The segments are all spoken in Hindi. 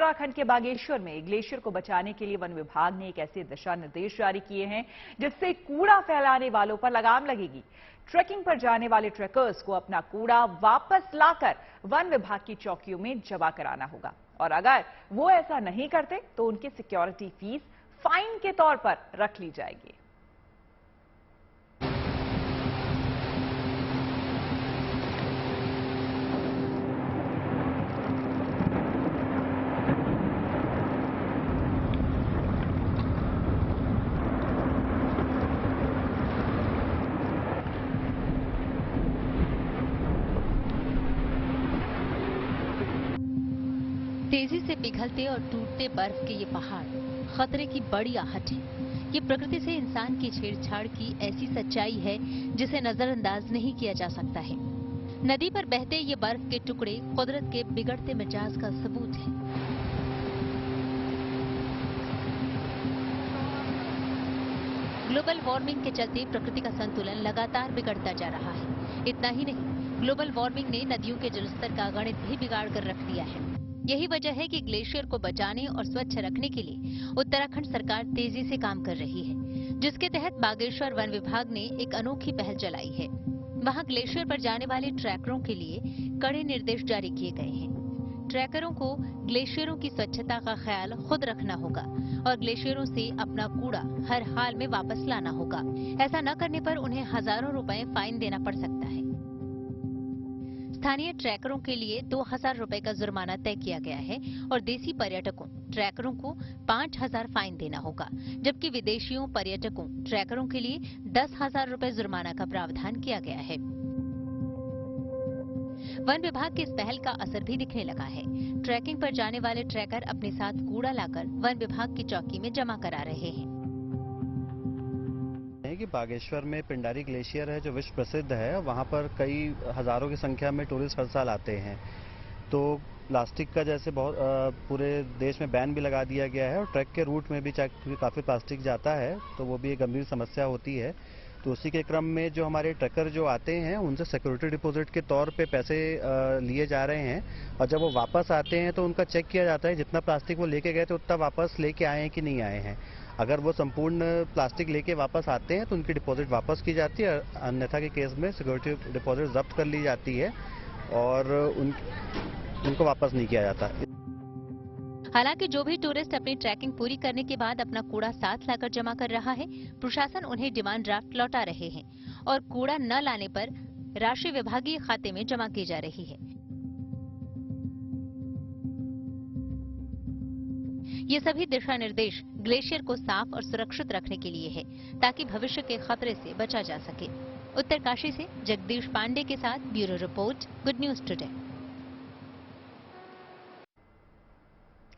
उत्तराखंड के बागेश्वर में ग्लेशियर को बचाने के लिए वन विभाग ने एक ऐसे दिशा निर्देश जारी किए हैं जिससे कूड़ा फैलाने वालों पर लगाम लगेगी। ट्रैकिंग पर जाने वाले ट्रैकर्स को अपना कूड़ा वापस लाकर वन विभाग की चौकियों में जमा कराना होगा और अगर वो ऐसा नहीं करते तो उनकी सिक्योरिटी फीस फाइन के तौर पर रख ली जाएगी। तेजी से पिघलते और टूटते बर्फ के ये पहाड़ खतरे की बड़ी आहट है। ये प्रकृति से इंसान की छेड़छाड़ की ऐसी सच्चाई है जिसे नजरअंदाज नहीं किया जा सकता है। नदी पर बहते ये बर्फ के टुकड़े कुदरत के बिगड़ते मिजाज का सबूत है। ग्लोबल वार्मिंग के चलते प्रकृति का संतुलन लगातार बिगड़ता जा रहा है। इतना ही नहीं, ग्लोबल वार्मिंग ने नदियों के जलस्तर का गणित भी बिगाड़ कर रख दिया है। यही वजह है कि ग्लेशियर को बचाने और स्वच्छ रखने के लिए उत्तराखंड सरकार तेजी से काम कर रही है, जिसके तहत बागेश्वर वन विभाग ने एक अनोखी पहल चलाई है। वहां ग्लेशियर पर जाने वाले ट्रैकरों के लिए कड़े निर्देश जारी किए गए हैं। ट्रैकरों को ग्लेशियरों की स्वच्छता का ख्याल खुद रखना होगा और ग्लेशियरों से अपना कूड़ा हर हाल में वापस लाना होगा। ऐसा न करने पर उन्हें हजारों रुपए फाइन देना पड़ सकता है। स्थानीय ट्रैकरों के लिए 2000 रुपए का जुर्माना तय किया गया है और देसी पर्यटकों ट्रैकरों को 5000 फाइन देना होगा, जबकि विदेशियों पर्यटकों ट्रैकरों के लिए 10,000 रुपए जुर्माना का प्रावधान किया गया है। वन विभाग की इस पहल का असर भी दिखने लगा है। ट्रैकिंग पर जाने वाले ट्रैकर अपने साथ कूड़ा लाकर वन विभाग की चौकी में जमा करा रहे हैं। कि बागेश्वर में पिंडारी ग्लेशियर है जो विश्व प्रसिद्ध है। वहाँ पर कई हजारों की संख्या में टूरिस्ट हर साल आते हैं। तो प्लास्टिक का जैसे बहुत पूरे देश में बैन भी लगा दिया गया है और ट्रैक के रूट में भी काफ़ी प्लास्टिक जाता है, तो वो भी एक गंभीर समस्या होती है। तो उसी के क्रम में जो हमारे ट्रैकर जो आते हैं उनसे सिक्योरिटी डिपॉजिट के तौर पे पैसे लिए जा रहे हैं और जब वो वापस आते हैं तो उनका चेक किया जाता है जितना प्लास्टिक वो लेके गए थे उतना वापस लेके आए हैं कि नहीं आए हैं। अगर वो संपूर्ण प्लास्टिक लेके वापस आते हैं तो उनकी डिपॉजिट वापस की जाती है, अन्यथा के केस में सिक्योरिटी डिपॉजिट जब्त कर ली जाती है और उनको वापस नहीं किया जाता। हालांकि जो भी टूरिस्ट अपनी ट्रैकिंग पूरी करने के बाद अपना कूड़ा साथ लाकर जमा कर रहा है, प्रशासन उन्हें डिमांड ड्राफ्ट लौटा रहे हैं और कूड़ा न लाने पर राशि विभागीय खाते में जमा की जा रही है। ये सभी दिशा निर्देश ग्लेशियर को साफ और सुरक्षित रखने के लिए है, ताकि भविष्य के खतरे से बचा जा सके। उत्तरकाशी से जगदीश पांडे के साथ bureau report, good news today.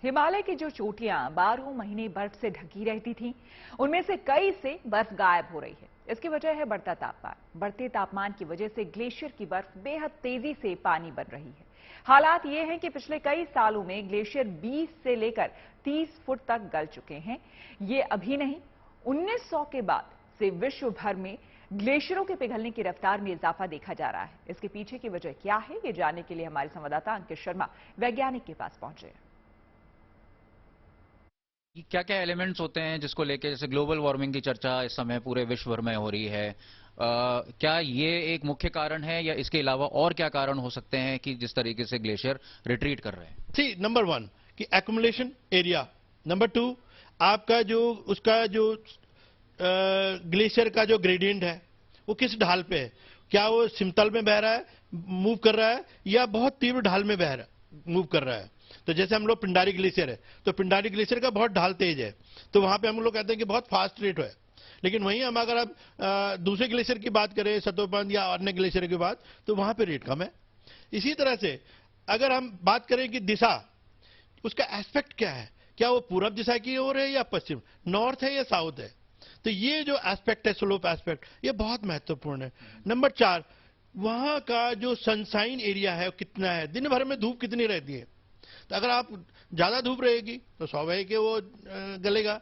Himalaya की जो चोटियां 12 महीने बर्फ से ढकी रहती थीं, उनमें से कई से बर्फ गायब हो रही है। इसकी वजह है बढ़ता तापमान। बढ़ते तापमान की वजह से ग्लेशियर की बर्फ बेहद तेजी से पानी बन रही है। हालात ये हैं कि पिछले कई सालों में ग्लेशियर 20 से लेकर 30 फुट तक गल चुके हैं। ये अभी नहीं, 1900 के बाद से विश्व भर में ग्लेशियरों के पिघलने की रफ्तार में इजाफा देखा जा रहा है। इसके पीछे की वजह क्या है, ये जानने के लिए हमारे संवाददाता अंकित शर्मा वैज्ञानिक के पास पहुंचे। क्या क्या एलिमेंट्स होते हैं जिसको लेके, जैसे ग्लोबल वार्मिंग की चर्चा इस समय पूरे विश्व भर में हो रही है, क्या ये एक मुख्य कारण है या इसके अलावा और क्या कारण हो सकते हैं कि जिस तरीके से ग्लेशियर रिट्रीट कर रहे हैं? सी नंबर 1 कि एक्युमुलेशन एरिया, नंबर 2 आपका जो उसका जो ग्लेशियर का जो ग्रेडियंट है वो किस ढाल पे है, क्या वो समतल में बह रहा है, मूव कर रहा है, या बहुत तीव्र ढाल में बह रहा है, मूव कर रहा है। तो जैसे हम लोग पिंडारी ग्लेशियर है, तो पिंडारी ग्लेशियर का बहुत ढाल तेज है, तो वहां पे हम लोग कहते हैं कि बहुत फास्ट रेट है। लेकिन वहीं हम अगर आप दूसरे ग्लेशियर की बात करें, सतोबंद या अन्य ग्लेशियर की बात, तो वहां पे रेट कम है। इसी तरह से अगर हम बात करें कि दिशा, उसका एस्पेक्ट क्या है, क्या वो पूरब दिशा की ओर है या पश्चिम, नॉर्थ है या साउथ है, तो ये जो एस्पेक्ट है, स्लोप एस्पेक्ट, ये बहुत महत्वपूर्ण है। नंबर 4 वहां का जो सनसाइन एरिया है कितना है, दिन भर में धूप कितनी रहती है। तो अगर आप ज्यादा धूप रहेगी तो स्वाभाविक है वो गलेगा,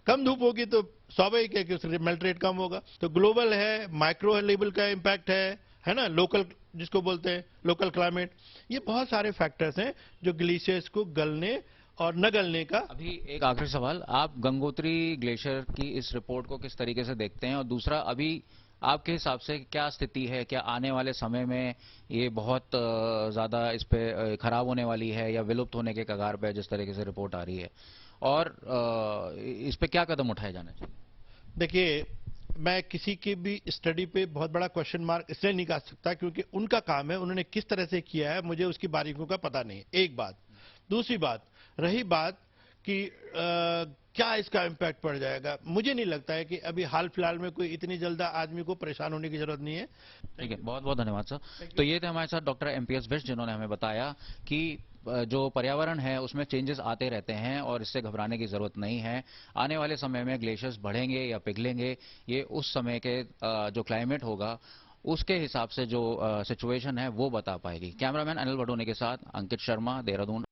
कम धूप होगी तो स्वाभाविक है कि उसका मेल्ट रेट कम होगा। तो ग्लोबल है, माइक्रो लेवल का इम्पैक्ट है ना, लोकल जिसको बोलते हैं लोकल क्लाइमेट, ये बहुत सारे फैक्टर्स हैं जो ग्लेशियर्स को गलने और न गलने का। अभी एक आखिरी सवाल, आप गंगोत्री ग्लेशियर की इस रिपोर्ट को किस तरीके से देखते हैं? और दूसरा, अभी आपके हिसाब से क्या स्थिति है? क्या आने वाले समय में ये बहुत ज्यादा इस पे खराब होने वाली है या विलुप्त होने के कगार पे है, जिस तरीके से रिपोर्ट आ रही है? और इस पे क्या कदम उठाए जाना चाहिए? देखिए, मैं किसी की भी स्टडी पे बहुत बड़ा क्वेश्चन मार्क इसलिए नहीं कर सकता क्योंकि उनका काम है, उन्होंने किस तरह से किया है, मुझे उसकी बारीकियों का पता नहीं है, एक बात। दूसरी बात, रही बात कि क्या इसका इम्पैक्ट पड़ जाएगा, मुझे नहीं लगता है कि अभी हाल फिलहाल में कोई इतनी जल्द आदमी को परेशान होने की जरूरत नहीं है। ठीक है, बहुत बहुत धन्यवाद सर। तो ये थे हमारे साथ डॉक्टर एमपीएस बिष्ट, जिन्होंने हमें बताया कि जो पर्यावरण है उसमें चेंजेस आते रहते हैं और इससे घबराने की जरूरत नहीं है। आने वाले समय में ग्लेशियर्स बढ़ेंगे या पिघलेंगे, ये उस समय के जो क्लाइमेट होगा उसके हिसाब से जो सिचुएशन है वो बता पाएगी। कैमरामैन अनिल बडोनी के साथ अंकित शर्मा, देहरादून।